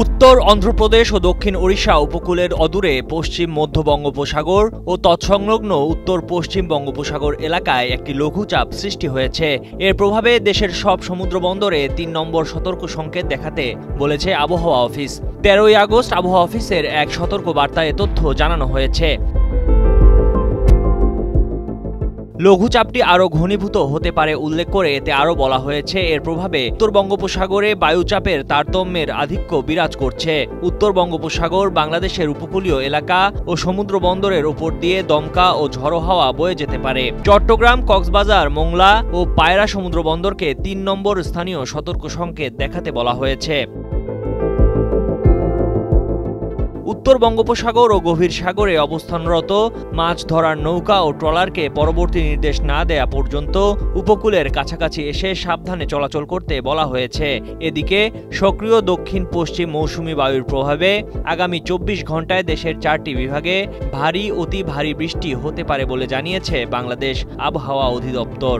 উত্তর অন্ধ্রপ্রদেশ ও দক্ষিণ ওড়িশা উপকূলের অদূরে পশ্চিম মধ্য বঙ্গোপসাগর ও তৎসংলগ্ন উত্তর পশ্চিম বঙ্গোপসাগর এলাকায় একটি লঘুচাপ সৃষ্টি হয়েছে। এর প্রভাবে দেশের সব সমুদ্র বন্দরে ৩ নম্বর সতর্ক সংকেত দেখাতে বলেছে আবহাওয়া অফিস। ১৩ই আগস্ট আবহাওয়া অফিসের এক সতর্ক বার্তায় এ তথ্য জানানো হয়েছে। লঘুচাপটি আরও ঘনীভূত হতে পারে উল্লেখ করে এতে আরও বলা হয়েছে, এর প্রভাবে উত্তর বঙ্গোপসাগরে বায়ুচাপের তারতম্যের আধিক্য বিরাজ করছে। উত্তর বঙ্গোপসাগর, বাংলাদেশের উপকূলীয় এলাকা ও সমুদ্র বন্দরের উপর দিয়ে দমকা ও ঝড়ো হাওয়া বয়ে যেতে পারে। চট্টগ্রাম, কক্সবাজার, মোংলা ও পায়রা সমুদ্র বন্দরকে ৩ নম্বর স্থানীয় সতর্ক সংকেত দেখাতে বলা হয়েছে। উত্তর বঙ্গোপসাগর ও গভীর সাগরে অবস্থানরত মাছ ধরার নৌকা ও ট্রলারকে পরবর্তী নির্দেশ না দেয়া পর্যন্ত উপকূলের কাছাকাছি এসে সাবধানে চলাচল করতে বলা হয়েছে। এদিকে সক্রিয় দক্ষিণ পশ্চিম মৌসুমি বায়ুর প্রভাবে আগামী ২৪ ঘন্টায় দেশের ৪টি বিভাগে ভারী অতি ভারী বৃষ্টি হতে পারে বলে জানিয়েছে বাংলাদেশ আবহাওয়া অধিদপ্তর।